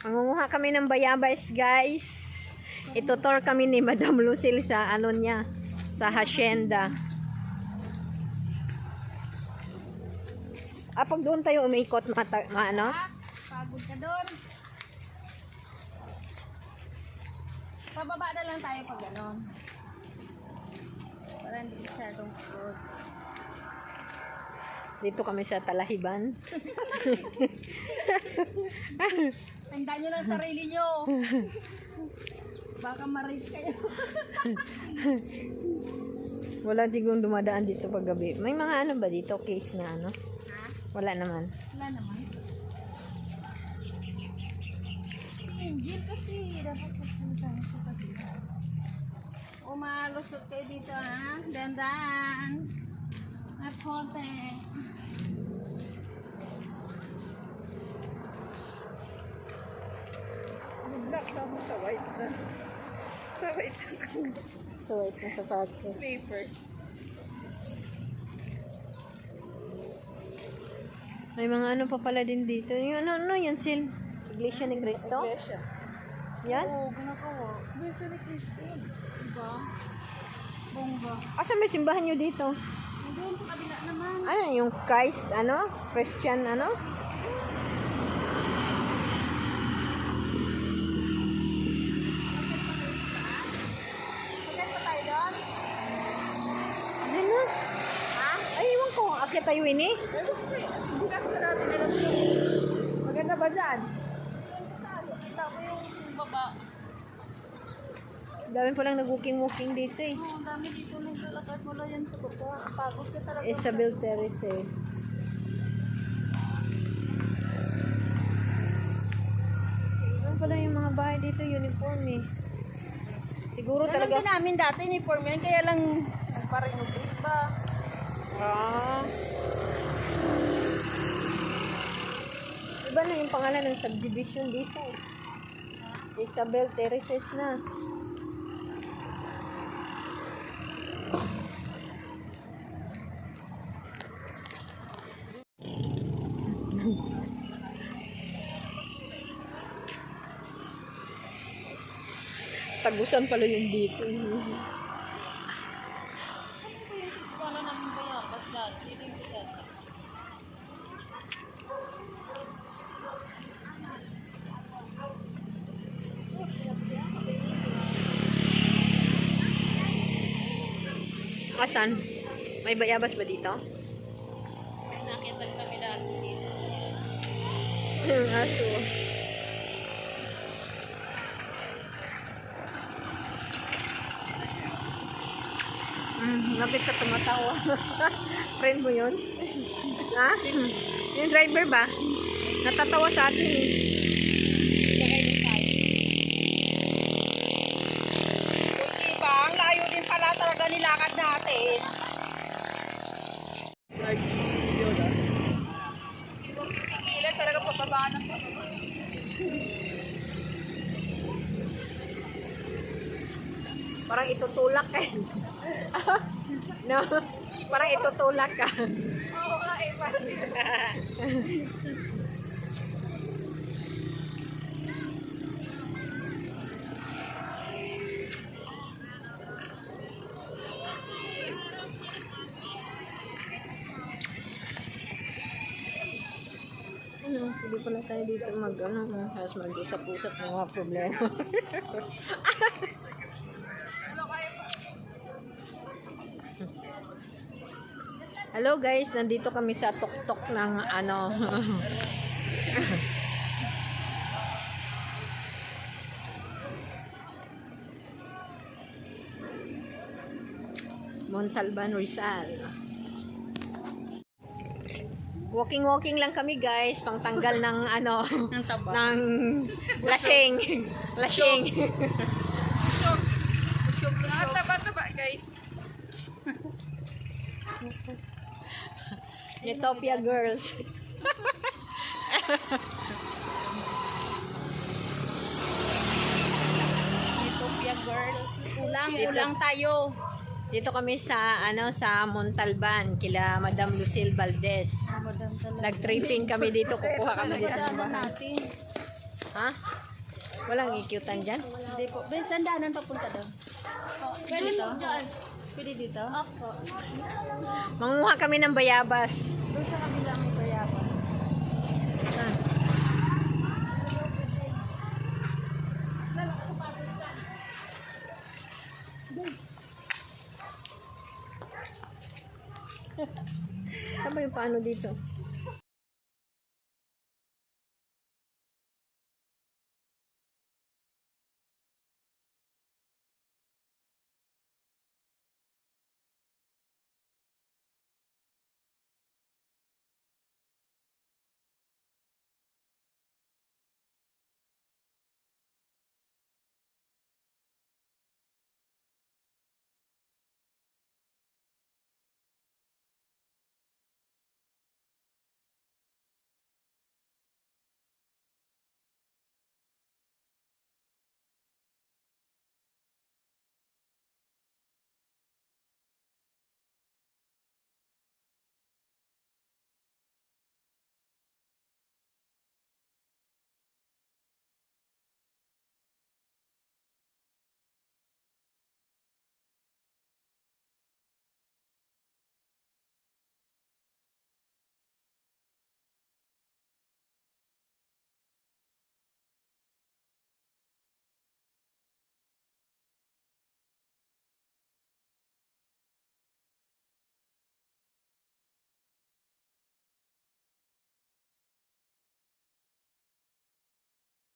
Mangunguha kami ng bayabas, guys. Itutor kami ni Madam Lucille sa ano niya, sa hacienda. Pag doon tayo umikot, ano? Pagod ka doon. Pababa na lang tayo pag gano'n. Para hindi masyadong pagod. Dito kami sa Talahiban. Handa nyo lang sarili nyo. Baka ma-raise kayo. Wala siguro dumadaan dito pag gabi. May mga ano ba dito? Case na ano? Ha? Wala naman. Wala naman. Si Angel kasi dapat pupunta sa kabila. O malusot kayo dito ha. Dandan. Apote. Black na mo sa white na. Sa white na. So, wait na sapatos. Papers. May mga ano pa pala din dito. Yung ano yan, Sil? Iglesia ni Cristo? Iglesia. Yan? Oo, ginagawa. Iglesia ni Cristo. Diba? Bongga. Asa may simbahan nyo dito? Doon sa kabila naman. Ano yung Christ, ano? Christian, ano? Magkat pa tayo doon? Ano? Ha? Ay, iwan ko. Akit tayo ini? Hindi ka sa natin alam mo. Maganda ba dyan? Kita ko yung baba. Dami pa lang nag-walking-walking dito eh. Oh, ang dami dito naglalakad mula yan sa baba. Pagod ka talaga. Isabel Terraces. Ano pala yung mga bahay dito, uniform eh. Siguro Ganun talaga... din namin dati uniform yan, kaya lang nagpa-renovate ba? Ah. Iba na yung pangalan ng subdivision dito. Isabel Terraces na. Tagusan pala yung dito. Wala namin bayabas dati. Dito yung kita. Asan? May bayabas ba dito? Nakita kami dati dito. Yung aso. Lapit ka tumatawa. Friend mo yun? Ha? Yung driver ba? Natatawa sa atin eh. Sakay din tayo. Diba? Ang layo din pala talaga nilakad natin. Like, video na. Hindi ko pipigilan talaga pababaan ng pababa. Parang itutulak ka. No? Parang itutulak ka. Oo nga eh. Parang Ano, hindi pala tayo dito mag-usap-usap ng mga problema. Hello guys, nandito kami sa tuktok ng ano. Montalban, Rizal. Walking lang kami guys, pangtanggal ng ano, ng taba. ng lasing. Lasing. Taba-taba guys. Utopia girls. Utopia girls. Ulang tayo. Dito kami sa sa Montalban kila Madam Lucille Valdez. Madam talaga. Nag-tripping kami dito, kukuha kami dito ng Kasama bahay. natin. Ha? Walang ikyutan dyan? Hindi po. Ben, saan daanan papunta doon? Pwede dito? Pwede dito? Opo. Manguha kami ng bayabas. Doon sa kabila may bayaba. Ah. Saan ba yung paano dito?